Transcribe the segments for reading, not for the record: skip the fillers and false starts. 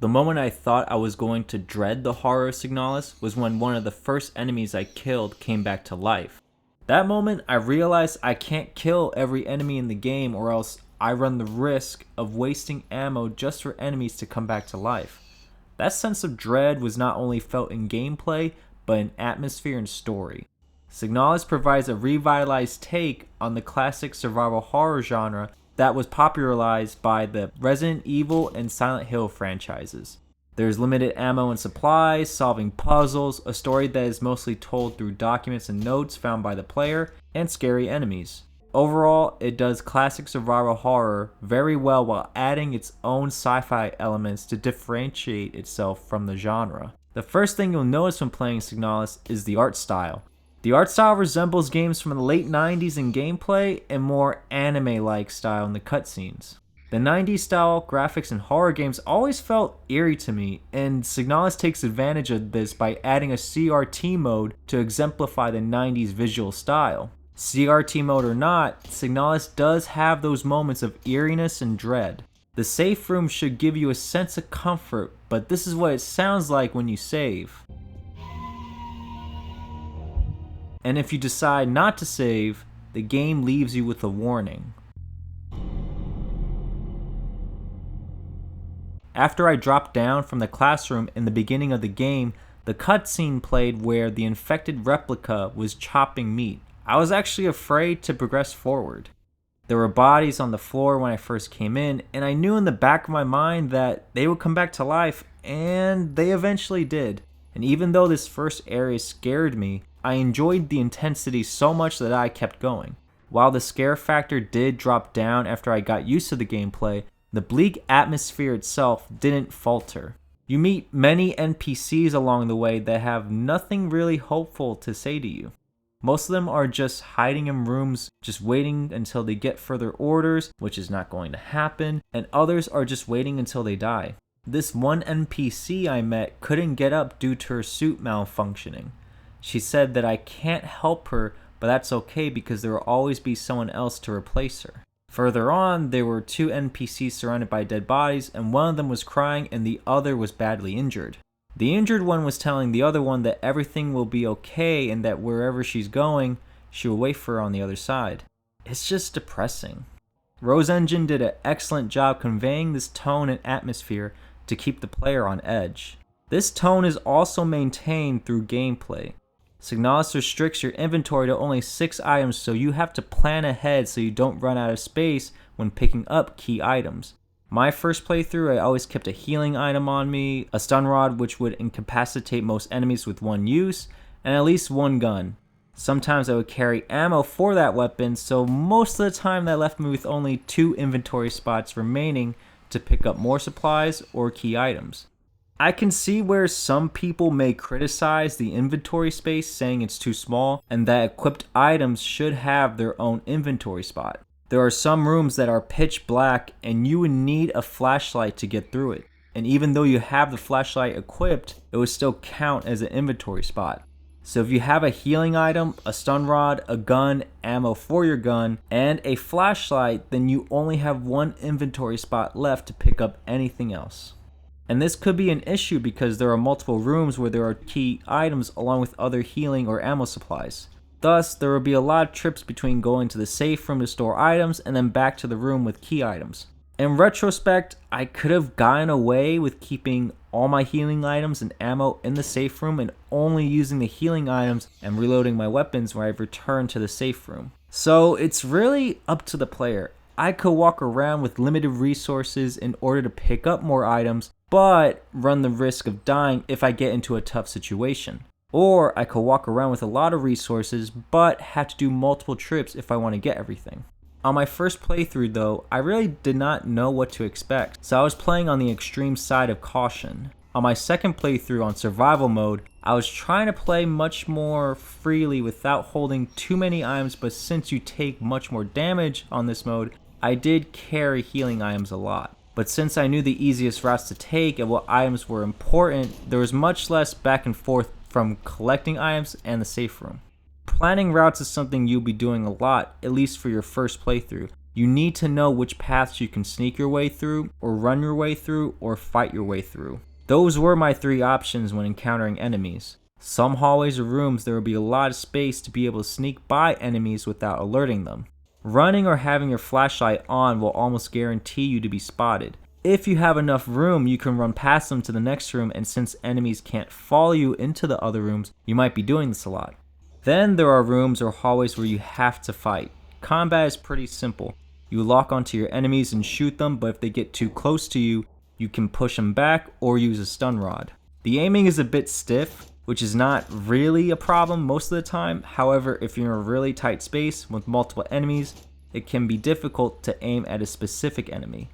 The moment I thought I was going to dread the horror of Signalis was when one of the first enemies I killed came back to life. That moment, I realized I can't kill every enemy in the game or else I run the risk of wasting ammo just for enemies to come back to life. That sense of dread was not only felt in gameplay, but in atmosphere and story. Signalis provides a revitalized take on the classic survival horror genre that was popularized by the Resident Evil and Silent Hill franchises. There's limited ammo and supplies, solving puzzles, a story that is mostly told through documents and notes found by the player, and scary enemies. Overall, it does classic survival horror very well while adding its own sci-fi elements to differentiate itself from the genre. The first thing you'll notice when playing Signalis is the art style. The art style resembles games from the late 90s in gameplay and more anime-like style in the cutscenes. The 90s style graphics in horror games always felt eerie to me, and Signalis takes advantage of this by adding a CRT mode to exemplify the 90s visual style. CRT mode or not, Signalis does have those moments of eeriness and dread. The safe room should give you a sense of comfort, but this is what it sounds like when you save. And if you decide not to save, the game leaves you with a warning. After I dropped down from the classroom in the beginning of the game, the cutscene played where the infected replica was chopping meat. I was actually afraid to progress forward. There were bodies on the floor when I first came in, and I knew in the back of my mind that they would come back to life, and they eventually did. And even though this first area scared me, I enjoyed the intensity so much that I kept going. While the scare factor did drop down after I got used to the gameplay, the bleak atmosphere itself didn't falter. You meet many NPCs along the way that have nothing really hopeful to say to you. Most of them are just hiding in rooms, just waiting until they get further orders, which is not going to happen, and others are just waiting until they die. This one NPC I met couldn't get up due to her suit malfunctioning. She said that I can't help her, but that's okay because there will always be someone else to replace her. Further on, there were two NPCs surrounded by dead bodies, and one of them was crying and the other was badly injured. The injured one was telling the other one that everything will be okay and that wherever she's going, she will wait for her on the other side. It's just depressing. Rose Engine did an excellent job conveying this tone and atmosphere to keep the player on edge. This tone is also maintained through gameplay. Signalis restricts your inventory to only 6 items, so you have to plan ahead so you don't run out of space when picking up key items. My first playthrough, I always kept a healing item on me, a stun rod which would incapacitate most enemies with one use, and at least one gun. Sometimes I would carry ammo for that weapon, so most of the time that left me with only 2 inventory spots remaining to pick up more supplies or key items. I can see where some people may criticize the inventory space, saying it's too small and that equipped items should have their own inventory spot. There are some rooms that are pitch black and you would need a flashlight to get through it. And even though you have the flashlight equipped, it would still count as an inventory spot. So if you have a healing item, a stun rod, a gun, ammo for your gun, and a flashlight, then you only have one inventory spot left to pick up anything else. And this could be an issue because there are multiple rooms where there are key items along with other healing or ammo supplies. Thus, there will be a lot of trips between going to the safe room to store items and then back to the room with key items. In retrospect, I could have gotten away with keeping all my healing items and ammo in the safe room and only using the healing items and reloading my weapons when I return to the safe room. So it's really up to the player. I could walk around with limited resources in order to pick up more items, but run the risk of dying if I get into a tough situation. Or I could walk around with a lot of resources, but have to do multiple trips if I want to get everything. On my first playthrough though, I really did not know what to expect, so I was playing on the extreme side of caution. On my second playthrough on survival mode, I was trying to play much more freely without holding too many items, but since you take much more damage on this mode, I did carry healing items a lot. But since I knew the easiest routes to take and what items were important, there was much less back and forth from collecting items and the safe room. Planning routes is something you'll be doing a lot, at least for your first playthrough. You need to know which paths you can sneak your way through, or run your way through, or fight your way through. Those were my 3 options when encountering enemies. Some hallways or rooms there will be a lot of space to be able to sneak by enemies without alerting them. Running or having your flashlight on will almost guarantee you to be spotted. If you have enough room, you can run past them to the next room, and since enemies can't follow you into the other rooms, you might be doing this a lot. Then there are rooms or hallways where you have to fight. Combat is pretty simple. You lock onto your enemies and shoot them, but if they get too close to you, you can push them back or use a stun rod. The aiming is a bit stiff, which is not really a problem most of the time. However, if you're in a really tight space with multiple enemies, it can be difficult to aim at a specific enemy.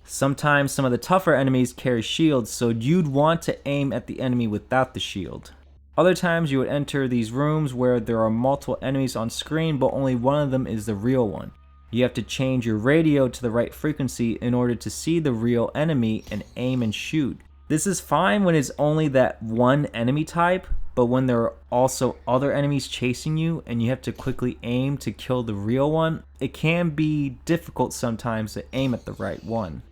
Sometimes some of the tougher enemies carry shields, so you'd want to aim at the enemy without the shield. Other times you would enter these rooms where there are multiple enemies on screen, but only one of them is the real one. You have to change your radio to the right frequency in order to see the real enemy and aim and shoot. This is fine when it's only that one enemy type, but when there are also other enemies chasing you and you have to quickly aim to kill the real one, it can be difficult sometimes to aim at the right one.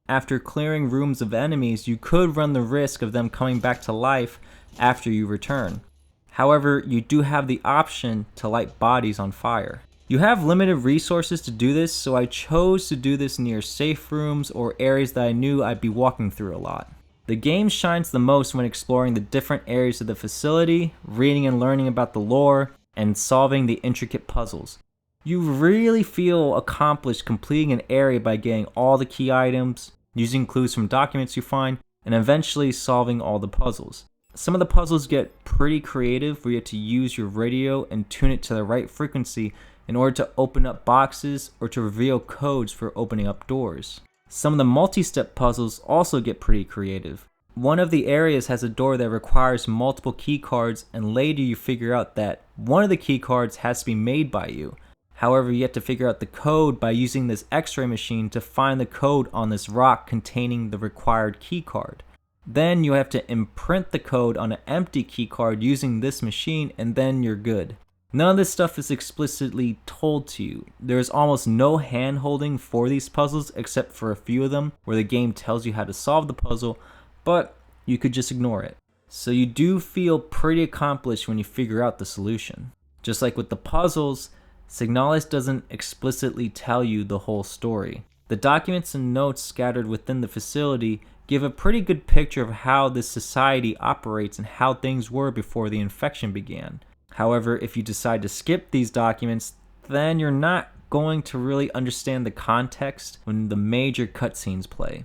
After clearing rooms of enemies, you could run the risk of them coming back to life after you return. However, you do have the option to light bodies on fire. You have limited resources to do this, so I chose to do this near safe rooms or areas that I knew I'd be walking through a lot. The game shines the most when exploring the different areas of the facility, reading and learning about the lore, and solving the intricate puzzles. You really feel accomplished completing an area by getting all the key items, using clues from documents you find, and eventually solving all the puzzles. Some of the puzzles get pretty creative where you have to use your radio and tune it to the right frequency in order to open up boxes or to reveal codes for opening up doors. Some of the multi-step puzzles also get pretty creative. One of the areas has a door that requires multiple key cards, and later you figure out that one of the key cards has to be made by you. However, you have to figure out the code by using this x-ray machine to find the code on this rock containing the required key card. Then you have to imprint the code on an empty key card using this machine, and then you're good. None of this stuff is explicitly told to you. There is almost no hand-holding for these puzzles except for a few of them where the game tells you how to solve the puzzle, but you could just ignore it. So you do feel pretty accomplished when you figure out the solution. Just like with the puzzles, Signalis doesn't explicitly tell you the whole story. The documents and notes scattered within the facility give a pretty good picture of how this society operates and how things were before the infection began. However, if you decide to skip these documents, then you're not going to really understand the context when the major cutscenes play.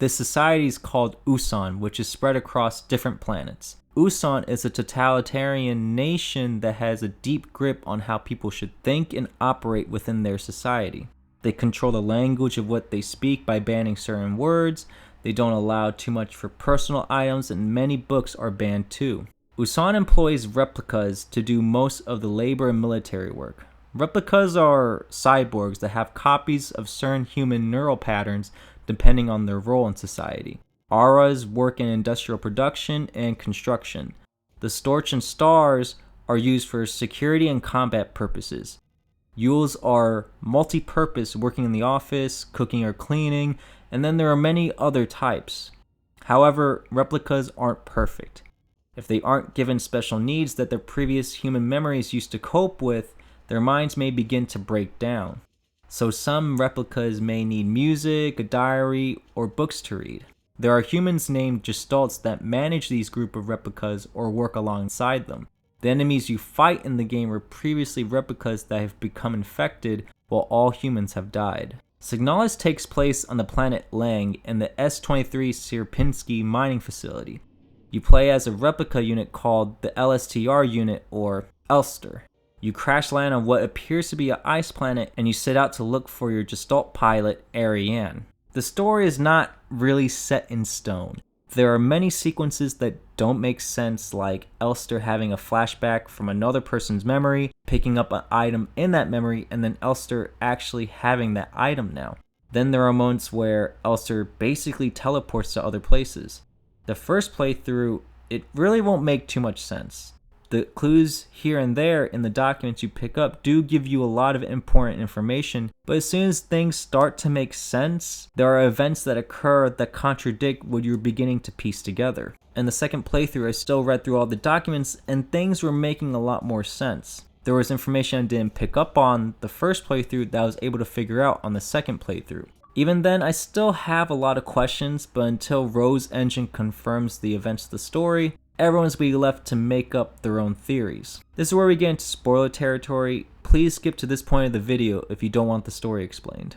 This society is called Usan, which is spread across different planets. Usan is a totalitarian nation that has a deep grip on how people should think and operate within their society. They control the language of what they speak by banning certain words. They don't allow too much for personal items, and many books are banned too. Usan employs replicas to do most of the labor and military work. Replicas are cyborgs that have copies of certain human neural patterns depending on their role in society. Auras work in industrial production and construction. The Storch and Stars are used for security and combat purposes. Yules are multi-purpose, working in the office, cooking or cleaning, and then there are many other types. However, replicas aren't perfect. If they aren't given special needs that their previous human memories used to cope with, their minds may begin to break down. So some replicas may need music, a diary, or books to read. There are humans named Gestalts that manage these group of replicas or work alongside them. The enemies you fight in the game were previously replicas that have become infected while all humans have died. Signalis takes place on the planet Lang in the S-23 Sierpinski mining facility. You play as a replica unit called the LSTR unit, or Elster. You crash land on what appears to be an ice planet, and you set out to look for your Gestalt pilot, Ariane. The story is not really set in stone. There are many sequences that don't make sense, like Elster having a flashback from another person's memory, picking up an item in that memory, and then Elster actually having that item now. Then there are moments where Elster basically teleports to other places. The first playthrough, it really won't make too much sense. The clues here and there in the documents you pick up do give you a lot of important information, but as soon as things start to make sense, there are events that occur that contradict what you're beginning to piece together. In the second playthrough, I still read through all the documents and things were making a lot more sense. There was information I didn't pick up on the first playthrough that I was able to figure out on the second playthrough. Even then, I still have a lot of questions, but until Rose Engine confirms the events of the story, everyone's be left to make up their own theories. This is where we get into spoiler territory. Please skip to this point of the video if you don't want the story explained.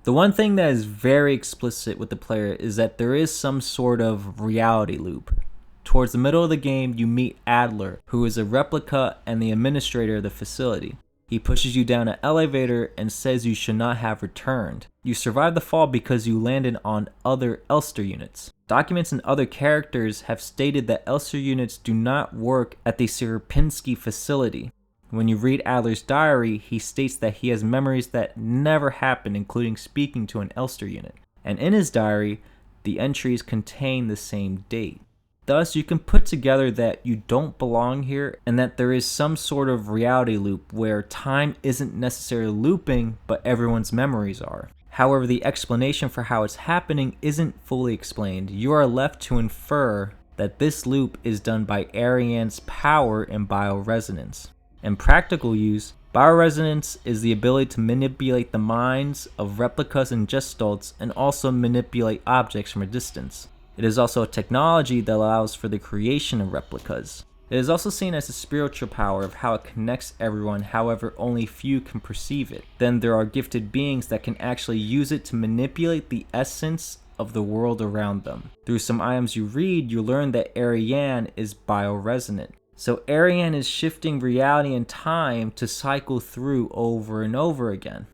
The one thing that is very explicit with the player is that there is some sort of reality loop. Towards the middle of the game, you meet Adler, who is a replica and the administrator of the facility. He pushes you down an elevator and says you should not have returned. You survived the fall because you landed on other Elster units. Documents and other characters have stated that Elster units do not work at the Sierpinski facility. When you read Adler's diary, he states that he has memories that never happened, including speaking to an Elster unit. And in his diary, the entries contain the same date. Thus, you can put together that you don't belong here and that there is some sort of reality loop where time isn't necessarily looping, but everyone's memories are. However, the explanation for how it's happening isn't fully explained. You are left to infer that this loop is done by Ariane's power in bioresonance. In practical use, bioresonance is the ability to manipulate the minds of replicas and gestalts and also manipulate objects from a distance. It is also a technology that allows for the creation of replicas. It is also seen as a spiritual power of how it connects everyone, however only few can perceive it. Then there are gifted beings that can actually use it to manipulate the essence of the world around them. Through some items you read, you learn that Ariane is bioresonant. So Ariane is shifting reality and time to cycle through over and over again.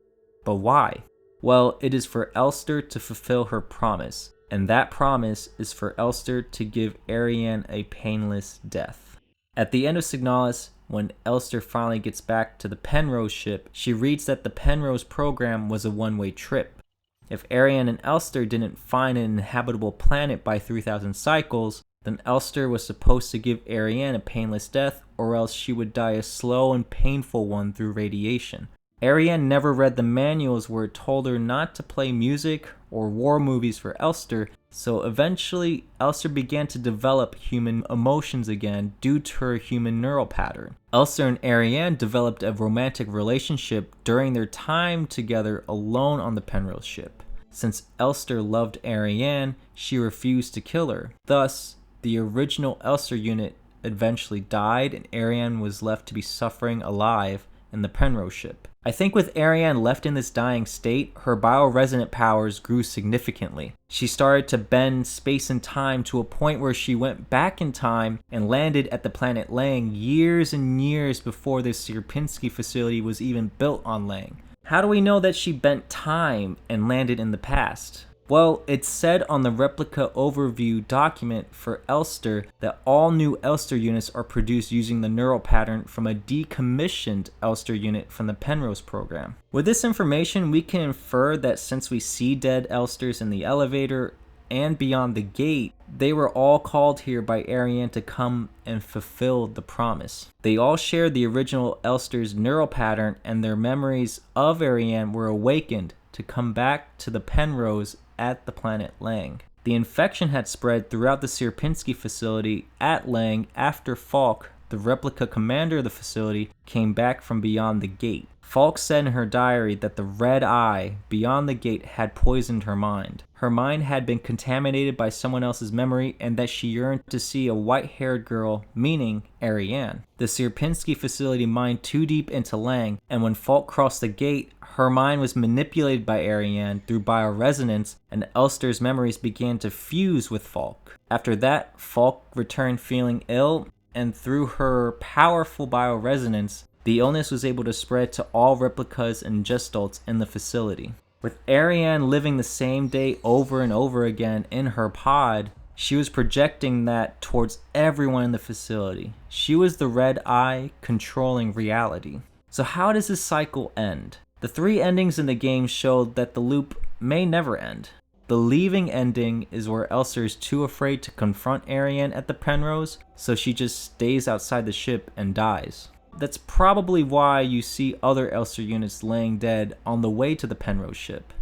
But why? Well, it is for Elster to fulfill her promise. And that promise is for Elster to give Ariane a painless death. At the end of Signalis, when Elster finally gets back to the Penrose ship, she reads that the Penrose program was a one-way trip. If Ariane and Elster didn't find an inhabitable planet by 3,000 cycles, then Elster was supposed to give Ariane a painless death, or else she would die a slow and painful one through radiation. Ariane never read the manuals where it told her not to play music or war movies for Elster, so eventually Elster began to develop human emotions again due to her human neural pattern. Elster and Ariane developed a romantic relationship during their time together alone on the Penrose ship. Since Elster loved Ariane, she refused to kill her. Thus, the original Elster unit eventually died and Ariane was left to be suffering alive in the Penrose ship. I think with Ariane left in this dying state, her bioresonant powers grew significantly. She started to bend space and time to a point where she went back in time and landed at the planet Lang years and years before the Sierpinski facility was even built on Lang. How do we know that she bent time and landed in the past? Well, it's said on the replica overview document for Elster that all new Elster units are produced using the neural pattern from a decommissioned Elster unit from the Penrose program. With this information, we can infer that since we see dead Elsters in the elevator and beyond the gate, they were all called here by Ariane to come and fulfill the promise. They all shared the original Elster's neural pattern and their memories of Ariane were awakened to come back to the Penrose at the planet Lang. The infection had spread throughout the Sierpinski facility at Lang after Falk, the replica commander of the facility, came back from beyond the gate. Falk said in her diary that the red eye beyond the gate had poisoned her mind. Her mind had been contaminated by someone else's memory and that she yearned to see a white-haired girl, meaning Ariane. The Sierpinski facility mined too deep into Lang, and when Falk crossed the gate, her mind was manipulated by Ariane through bioresonance, and Elster's memories began to fuse with Falk. After that, Falk returned feeling ill, and through her powerful bioresonance, the illness was able to spread to all replicas and gestalts in the facility. With Ariane living the same day over and over again in her pod, she was projecting that towards everyone in the facility. She was the red eye controlling reality. So how does this cycle end? The three endings in the game showed that the loop may never end. The leaving ending is where Elster is too afraid to confront Ariane at the Penrose, so she just stays outside the ship and dies. That's probably why you see other Elster units laying dead on the way to the Penrose ship.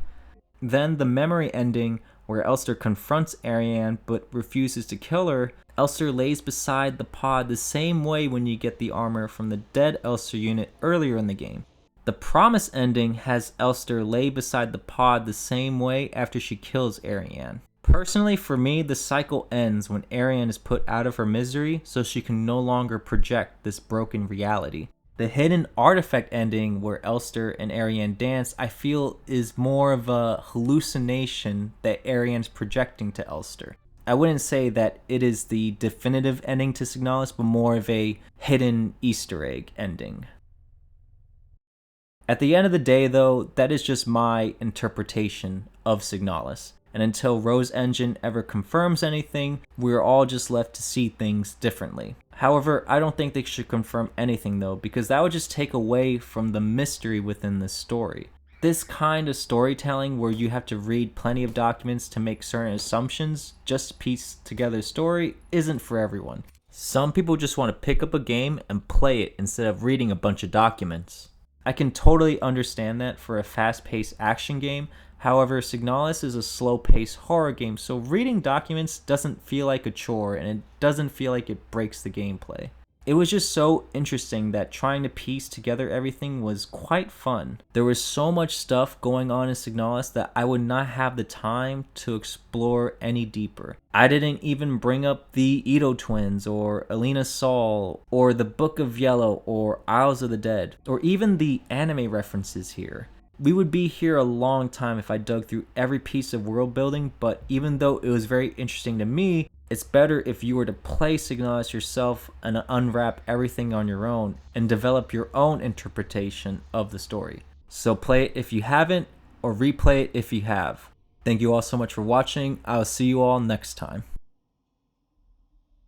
Then the memory ending, where Elster confronts Ariane but refuses to kill her. Elster lays beside the pod the same way when you get the armor from the dead Elster unit earlier in the game. The promise ending has Elster lay beside the pod the same way after she kills Ariane. Personally, for me, the cycle ends when Ariane is put out of her misery so she can no longer project this broken reality. The hidden artifact ending where Elster and Ariane dance, I feel is more of a hallucination that Ariane's projecting to Elster. I wouldn't say that it is the definitive ending to Signalis, but more of a hidden Easter egg ending. At the end of the day, though, that is just my interpretation of Signalis. And until Rose Engine ever confirms anything, we're all just left to see things differently. However, I don't think they should confirm anything though, because that would just take away from the mystery within the story. This kind of storytelling where you have to read plenty of documents to make certain assumptions just to piece together a story isn't for everyone. Some people just want to pick up a game and play it instead of reading a bunch of documents. I can totally understand that for a fast-paced action game. However, Signalis is a slow-paced horror game, so reading documents doesn't feel like a chore and it doesn't feel like it breaks the gameplay. It was just so interesting that trying to piece together everything was quite fun. There was so much stuff going on in Signalis that I would not have the time to explore any deeper. I didn't even bring up the Ito twins, or Elena Sol, or the Book of Yellow, or Isles of the Dead, or even the anime references here. We would be here a long time if I dug through every piece of world building, but even though it was very interesting to me, it's better if you were to play Signalis yourself and unwrap everything on your own and develop your own interpretation of the story. So play it if you haven't, or replay it if you have. Thank you all so much for watching. I'll see you all next time.